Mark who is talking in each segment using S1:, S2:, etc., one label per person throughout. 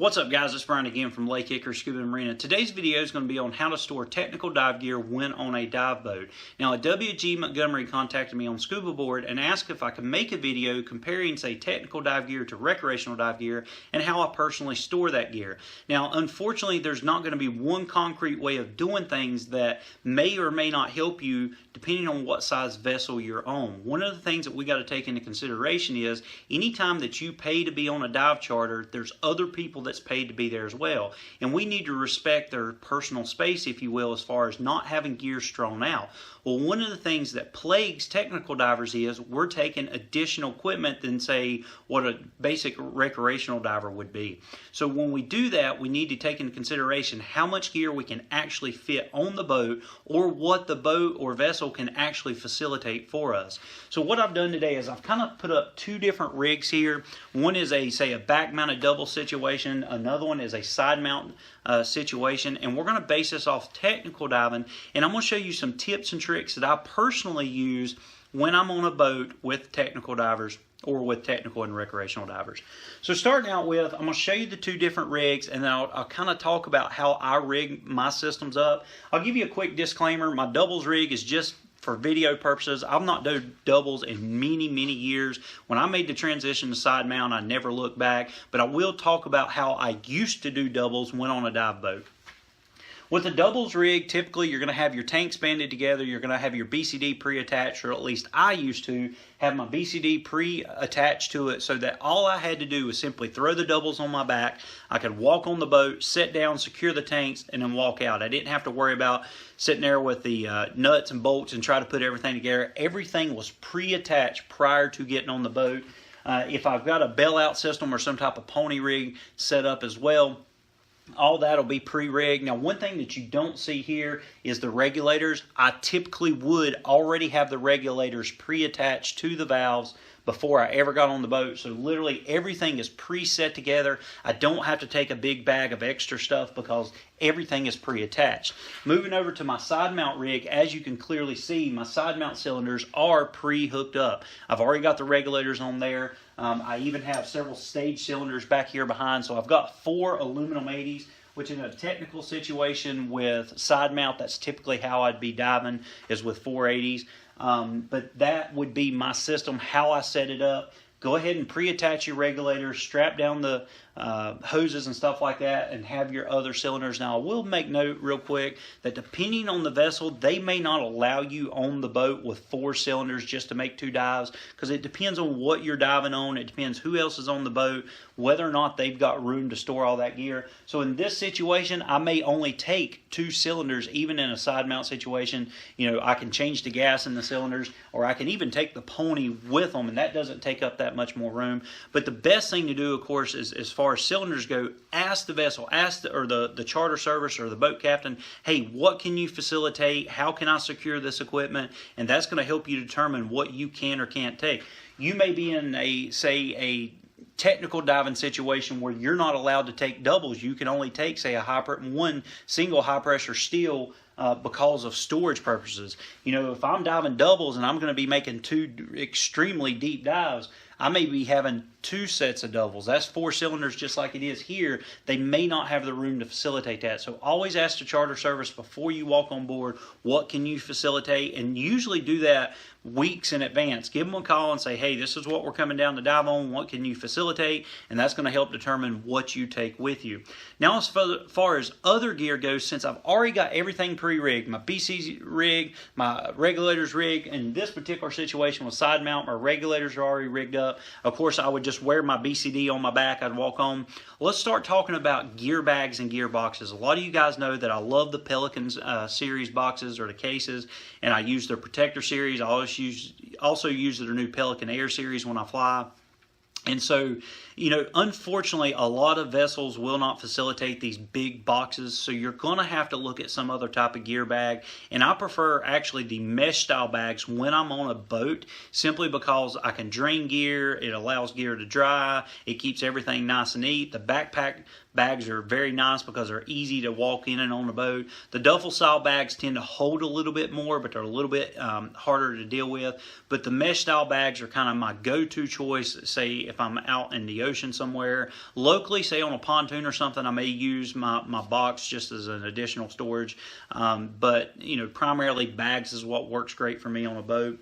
S1: What's up, guys? It's Brian again from LakeHickoryScuba and Marina. Today's video is going to be on how to store technical dive gear when on a dive boat. Now, a W.G. Montgomery contacted me on Scuba Board and asked if I could make a video comparing, say, technical dive gear to recreational dive gear and how I personally store that gear. Now, unfortunately, there's not going to be one concrete way of doing things that may or may not help you depending on what size vessel you're on. One of the things that we got to take into consideration is anytime that you pay to be on a dive charter, there's other people that's paid to be there as well. And we need to respect their personal space, if you will, as far as not having gear strewn out. Well, one of the things that plagues technical divers is we're taking additional equipment than, say, what a basic recreational diver would be. So when we do that, we need to take into consideration how much gear we can actually fit on the boat or what the boat or vessel can actually facilitate for us. So what I've done today is I've kind of put up two different rigs here. One is a, say, a back-mounted double situation. Another one is a side mount situation, and we're going to base this off technical diving, and I'm going to show you some tips and tricks that I personally use when I'm on a boat with technical divers or with technical and recreational divers. So starting out with, I'm going to show you the two different rigs, and then I'll kind of talk about how I rig my systems up. I'll give you a quick disclaimer. My doubles rig is just for video purposes. I've not done doubles in many years. When I made the transition to side mount, I never looked back, but I will talk about how I used to do doubles when on a dive boat. With a doubles rig, typically you're going to have your tanks banded together, you're going to have your BCD pre-attached, or at least I used to have my BCD pre-attached to it so that all I had to do was simply throw the doubles on my back. I could walk on the boat, sit down, secure the tanks, and then walk out. I didn't have to worry about sitting there with the nuts and bolts and try to put everything together. Everything was pre-attached prior to getting on the boat. If I've got a bailout system or some type of pony rig set up as well, all that will be pre-rigged. Now, one thing that you don't see here is the regulators. I typically would already have the regulators pre-attached to the valves before I ever got on the boat. So literally everything is pre-set together. I don't have to take a big bag of extra stuff because everything is pre-attached. Moving over to my side mount rig, as you can clearly see, my side mount cylinders are pre-hooked up. I've already got the regulators on there. I even have several stage cylinders back here behind. So I've got 4 aluminum 80s, which in a technical situation with side mount, that's typically how I'd be diving, is with 480s. But that would be my system, how I set it up. Go ahead and pre-attach your regulators, strap down the hoses and stuff like that, and have your other cylinders. Now, I will make note real quick that depending on the vessel, they may not allow you on the boat with 4 cylinders just to make 2 dives, because it depends on what you're diving on. It depends who else is on the boat, whether or not they've got room to store all that gear. So in this situation, I may only take 2 cylinders, even in a side mount situation. You know, I can change the gas in the cylinders, or I can even take the pony with them, and that doesn't take up that much more room. But the best thing to do, of course, is as far as cylinders go, ask the vessel, ask the charter service or the boat captain, hey, what can you facilitate? How can I secure this equipment? And that's going to help you determine what you can or can't take. You may be in a technical diving situation where you're not allowed to take doubles. You can only take, say, one single high pressure steel because of storage purposes. You know, if I'm diving doubles and I'm going to be making 2 extremely deep dives, I may be having 2 sets of doubles. That's 4 cylinders just like it is here. They may not have the room to facilitate that. So always ask the charter service before you walk on board, what can you facilitate? And usually do that weeks in advance. Give them a call and say, hey, this is what we're coming down to dive on. What can you facilitate? And that's going to help determine what you take with you. Now, as far as other gear goes, since I've already got everything pre-rigged, my BC rig, my regulators rig, in this particular situation with side mount, my regulators are already rigged up. Of course, I would just wear my BCD on my back. I'd walk on. Let's start talking about gear bags and gear boxes. A lot of you guys know that I love the Pelicans series boxes or the cases, and I use their Protector series. I also use their new Pelican Air series when I fly. And so, you know, unfortunately, a lot of vessels will not facilitate these big boxes, so you're going to have to look at some other type of gear bag. And I prefer actually the mesh style bags when I'm on a boat, simply because I can drain gear, it allows gear to dry, it keeps everything nice and neat. The backpack bags are very nice because they're easy to walk in and on the boat. The duffel style bags tend to hold a little bit more, but they're a little bit harder to deal with. But the mesh style bags are kind of my go-to choice, say if I'm out in the ocean somewhere. Locally, say on a pontoon or something, I may use my box just as an additional storage. But you know, primarily bags is what works great for me on a boat.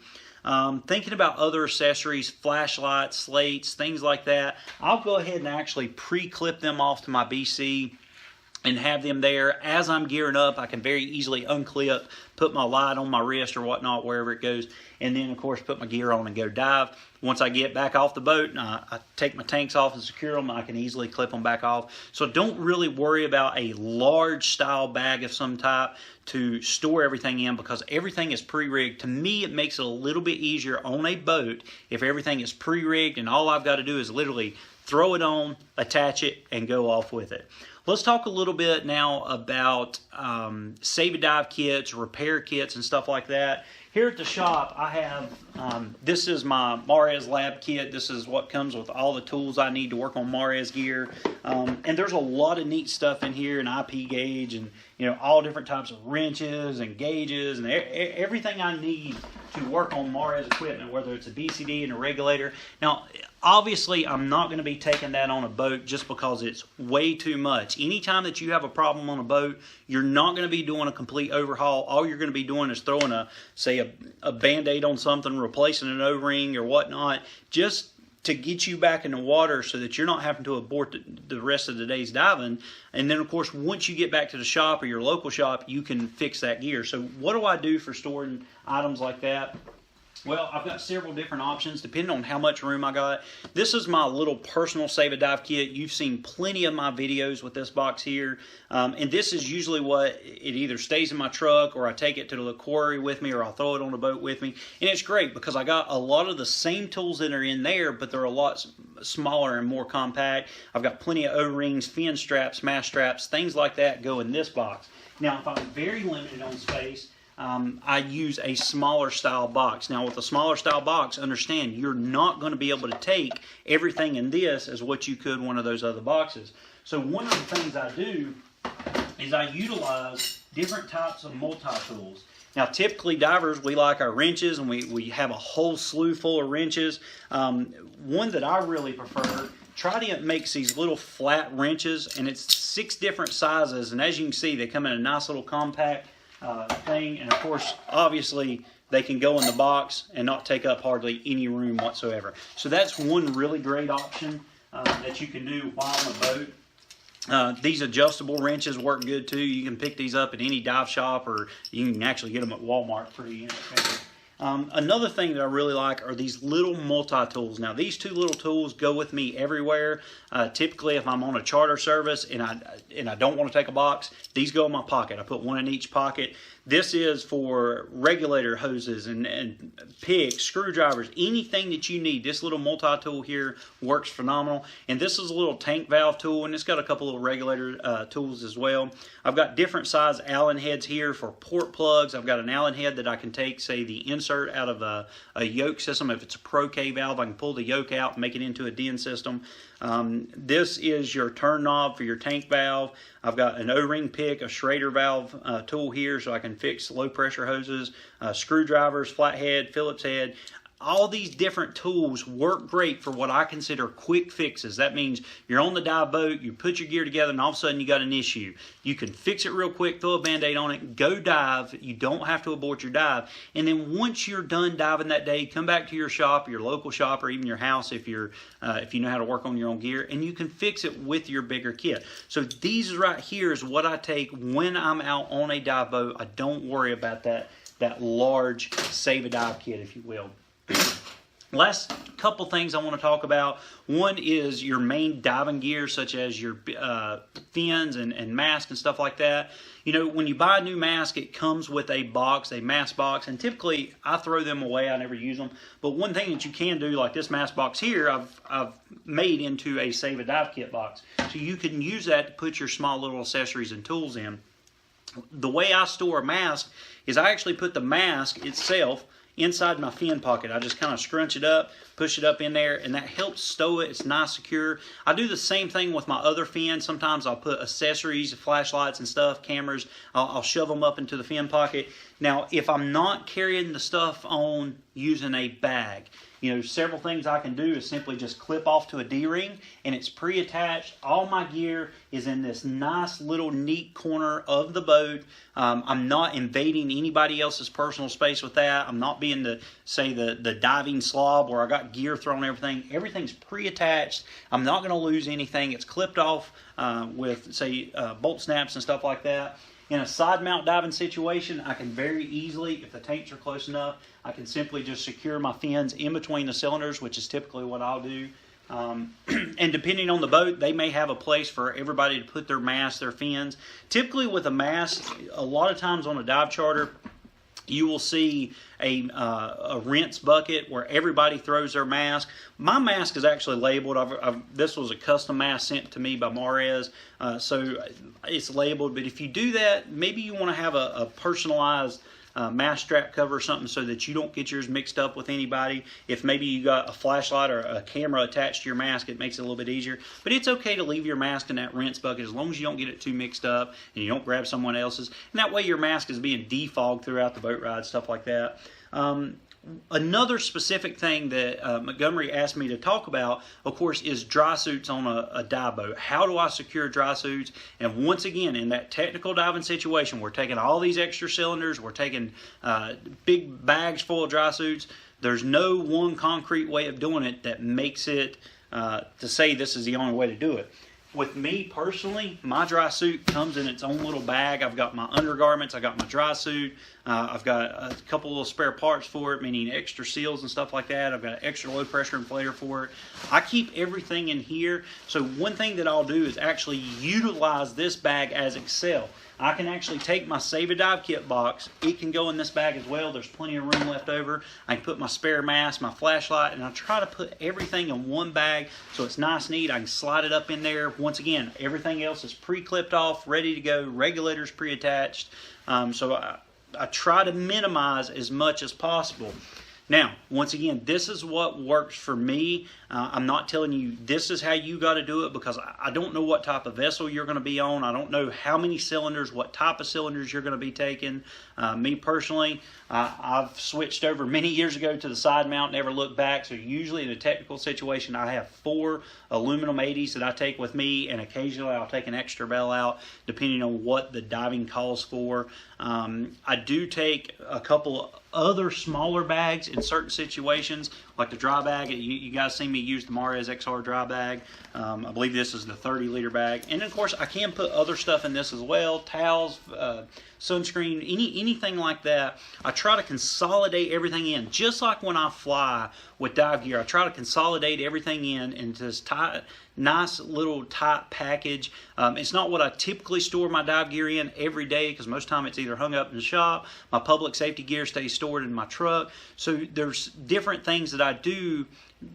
S1: Thinking about other accessories, flashlights, slates, things like that, I'll go ahead and actually pre-clip them off to my BC and have them there. As I'm gearing up, I can very easily unclip, put my light on my wrist or whatnot, wherever it goes, and then of course put my gear on and go dive. Once I get back off the boat, I take my tanks off and secure them. I can easily clip them back off. So don't really worry about a large style bag of some type to store everything in, because everything is pre-rigged. To me, it makes it a little bit easier on a boat if everything is pre-rigged and all I've got to do is literally throw it on, attach it, and go off with it. Let's talk a little bit now about save-a-dive kits, repair kits, and stuff like that. Here at the shop, I have, this is my Mares Lab kit. This is what comes with all the tools I need to work on Mares gear. And there's a lot of neat stuff in here, an IP gauge, and you know, all different types of wrenches and gauges, and everything I need to work on Mares equipment, whether it's a BCD and a regulator. Now, obviously, I'm not going to be taking that on a boat just because it's way too much. Anytime that you have a problem on a boat, you're not going to be doing a complete overhaul. All you're going to be doing is throwing say a Band-Aid on something, replacing an O-ring or whatnot, just to get you back in the water so that you're not having to abort the rest of the day's diving. And then, of course, once you get back to the shop or your local shop, you can fix that gear. So what do I do for storing items like that? Well, I've got several different options depending on how much room I got. This is my little personal save-a-dive kit. You've seen plenty of my videos with this box here. And this is usually what it either stays in my truck or I take it to the quarry with me or I'll throw it on the boat with me. And it's great because I got a lot of the same tools that are in there, but they're a lot smaller and more compact. I've got plenty of O-rings, fin straps, mast straps, things like that go in this box. Now, if I'm very limited on space, I use a smaller style box. Now with a smaller style box, understand you're not going to be able to take everything in this as what you could one of those other boxes. So one of the things I do is I utilize different types of multi-tools. Now typically divers, we like our wrenches and we have a whole slew full of wrenches. One that I really prefer, Trident makes these little flat wrenches and it's 6 different sizes, and as you can see they come in a nice little compact thing, and of course obviously they can go in the box and not take up hardly any room whatsoever. So that's one really great option that you can do while on the boat. These adjustable wrenches work good too. You can pick these up at any dive shop, or you can actually get them at Walmart pretty inexpensive. Another thing that I really like are these little multi-tools. Now these 2 little tools go with me everywhere. Typically if I'm on a charter service and I don't want to take a box, these go in my pocket. I put one in each pocket. This is for regulator hoses and picks, screwdrivers, anything that you need. This little multi-tool here works phenomenal. And this is a little tank valve tool, and it's got a couple of regulator tools as well. I've got different size Allen heads here for port plugs. I've got an Allen head that I can take, say, the insert out of a yoke system. If it's a Pro-K valve, I can pull the yoke out and make it into a DIN system. This is your turn knob for your tank valve. I've got an O-ring pick, a Schrader valve tool here so I can fix low pressure hoses, screwdrivers, flathead, Phillips head. All these different tools work great for what I consider quick fixes. That means you're on the dive boat, you put your gear together, and all of a sudden you got an issue. You can fix it real quick, throw a Band-Aid on it, go dive. You don't have to abort your dive. And then once you're done diving that day, come back to your shop, your local shop, or even your house if you know how to work on your own gear, and you can fix it with your bigger kit. So these right here is what I take when I'm out on a dive boat. I don't worry about that large save-a-dive kit, if you will. Last couple things I want to talk about. One is your main diving gear, such as your fins and mask and stuff like that. You know, when you buy a new mask, it comes with a box, a mask box, and typically I throw them away. I never use them. But one thing that you can do, like this mask box here, I've made into a save-a-dive kit box. So you can use that to put your small little accessories and tools in. The way I store a mask is I actually put the mask itself inside my fin pocket. I just kind of scrunch it up, push it up in there, and that helps stow it. It's nice, secure. I do the same thing with my other fin. Sometimes I'll put accessories, flashlights and stuff, cameras. I'll shove them up into the fin pocket. Now, if I'm not carrying the stuff on using a bag, several things I can do is simply just clip off to a D-ring, and it's pre-attached. All my gear is in this nice little neat corner of the boat. I'm not invading anybody else's personal space with that. I'm not being the diving slob where I got gear thrown, everything. Everything's pre-attached. I'm not going to lose anything. It's clipped off with, say, bolt snaps and stuff like that. In a side mount diving situation, I can very easily, if the tanks are close enough, I can simply just secure my fins in between the cylinders, which is typically what I'll do. And depending on the boat, they may have a place for everybody to put their masts, their fins. Typically with a mast, a lot of times on a dive charter, you will see a rinse bucket where everybody throws their mask. My mask is actually labeled. This was a custom mask sent to me by Marez, so it's labeled. But if you do that, maybe you want to have a personalized mask strap cover or something so that you don't get yours mixed up with anybody. If maybe you got a flashlight or a camera attached to your mask, it makes it a little bit easier. But it's okay to leave your mask in that rinse bucket as long as you don't get it too mixed up and you don't grab someone else's. And that way your mask is being defogged throughout the boat ride, stuff like that. Another specific thing that Montgomery asked me to talk about, of course, is dry suits on a dive boat. How do I secure dry suits? And once again, in that technical diving situation, we're taking all these extra cylinders, we're taking big bags full of dry suits. There's no one concrete way of doing it that makes it to say this is the only way to do it. With me personally, my dry suit comes in its own little bag. I've got my undergarments, I've got my dry suit, I've got a couple little spare parts for it, meaning extra seals and stuff like that. I've got an extra low pressure inflator for it. I keep everything in here. So one thing that I'll do is actually utilize this bag as Excel. I can actually take my Save a Dive kit box. It can go in this bag as well. There's plenty of room left over. I can put my spare mask, my flashlight, and I try to put everything in one bag so it's nice and neat. I can slide it up in there. Once again, everything else is pre-clipped off, ready to go. Regulators pre-attached. So I try to minimize as much as possible. Now, once again, this is what works for me. I'm not telling you this is how you got to do it because I don't know what type of vessel you're going to be on. I don't know how many cylinders, what type of cylinders you're going to be taking. Me personally, I've switched over many years ago to the side mount, never looked back. So usually in a technical situation, I have 4 aluminum 80s that I take with me, and occasionally I'll take an extra bell out depending on what the diving calls for. I do take a couple other smaller bags in certain situations, like the dry bag. You guys see me use the Marez XR dry bag. I believe this is the 30-liter bag. And of course, I can put other stuff in this as well, towels, sunscreen, anything like that. I try to consolidate everything in, just like when I fly with dive gear. I try to consolidate everything in into this tight, nice little tight package. It's not what I typically store my dive gear in every day because most of the time it's either hung up in the shop. My public safety gear stays stored in my truck. So there's different things that I do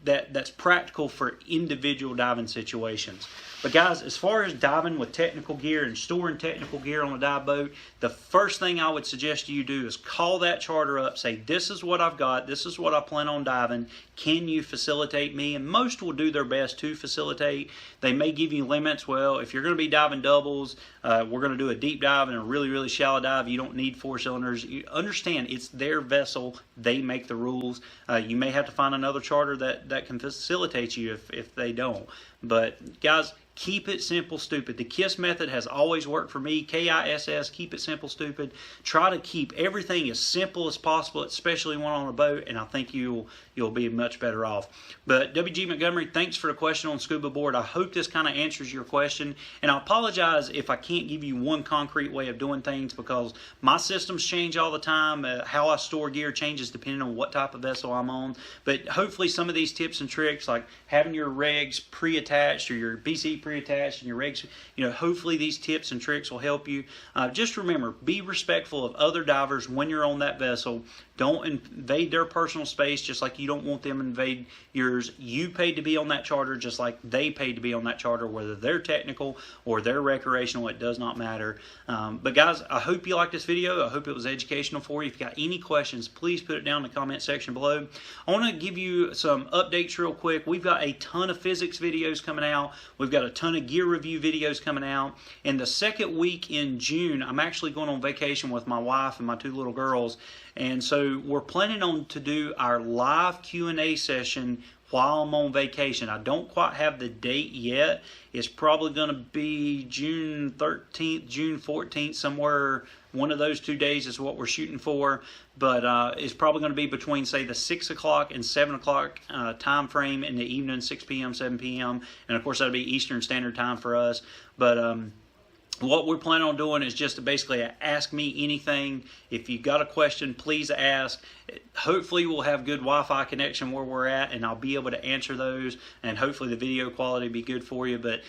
S1: that's practical for individual diving situations. But guys, as far as diving with technical gear and storing technical gear on a dive boat, the first thing I would suggest you do is call that charter up, say, this is what I've got, this is what I plan on diving, can you facilitate me? And most will do their best to facilitate. They may give you limits. Well, if you're going to be diving doubles, we're going to do a deep dive and a really, really shallow dive. You don't need 4 cylinders. You understand it's their vessel. They make the rules. You may have to find another charter that can facilitate you if they don't. But guys, keep it simple, stupid. The KISS method has always worked for me. KISS, keep it simple, stupid. Try to keep everything as simple as possible, especially when on a boat, and I think you'll be much better off. But WG Montgomery, thanks for the question on Scuba Board. I hope this kind of answers your question, and I apologize if I can't give you one concrete way of doing things because my systems change all the time. How I store gear changes depending on what type of vessel I'm on. But hopefully some of these tips and tricks, like having your regs pre-attached pre-attached or your BC pre-attached and your regs, hopefully these tips and tricks will help you. Just remember, be respectful of other divers when you're on that vessel. Don't invade their personal space just like you don't want them to invade yours. You paid to be on that charter just like they paid to be on that charter, whether they're technical or they're recreational, it does not matter. But guys, I hope you liked this video. I hope it was educational for you. If you got any questions, please put it down in the comment section below. I want to give you some updates real quick. We've got a ton of physics videos coming out. We've got a ton of gear review videos coming out. And the second week in June, I'm actually going on vacation with my wife and my 2 little girls. And so we're planning on to do our live Q&A session while I'm on vacation. I don't quite have the date yet. It's probably going to be June 13th, June 14th, somewhere. One of those 2 days is what we're shooting for. But it's probably going to be between, say, the 6 o'clock and 7 o'clock time frame in the evening, 6 p.m., 7 p.m. And, of course, that'll be Eastern Standard Time for us. But what we're planning on doing is just to basically ask me anything. If you got a question, please ask. Hopefully we'll have good Wi-Fi connection where we're at, and I'll be able to answer those, and hopefully the video quality will be good for you. But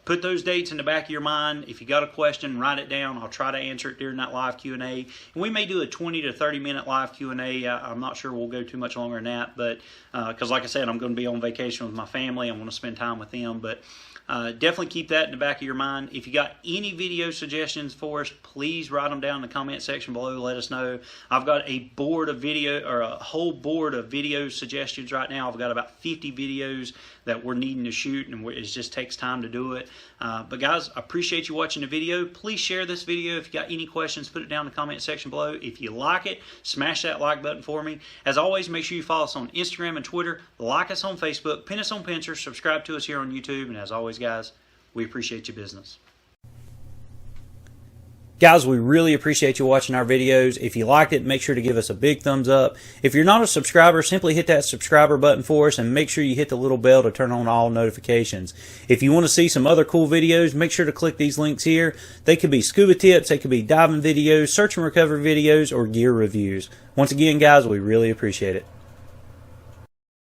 S1: put those dates in the back of your mind. If you got a question, write it down. I'll try to answer it during that live Q&A. And we may do a 20 to 30 minute live Q&A. I'm not sure we'll go too much longer than that, but because like I said, I'm going to be on vacation with my family. I want to spend time with them, but definitely keep that in the back of your mind. If you got any video suggestions for us, please write them down in the comment section below. Let us know. I've got a board of video, or a whole board of video suggestions right now. I've got about 50 videos that we're needing to shoot, and it just takes time to do it. But guys, I appreciate you watching the video. Please share this video. If you got any questions, put it down in the comment section below. If you like it, smash that like button for me. As always, make sure you follow us on Instagram and Twitter, like us on Facebook, pin us on Pinterest, subscribe to us here on YouTube, and as always, guys, we appreciate your business. Guys, we really appreciate you watching our videos. If you liked it, make sure to give us a big thumbs up. If you're not a subscriber, simply hit that subscriber button for us and make sure you hit the little bell to turn on all notifications. If you want to see some other cool videos, make sure to click these links here. They could be scuba tips, they could be diving videos, search and recovery videos, or gear reviews. Once again, guys, we really appreciate it.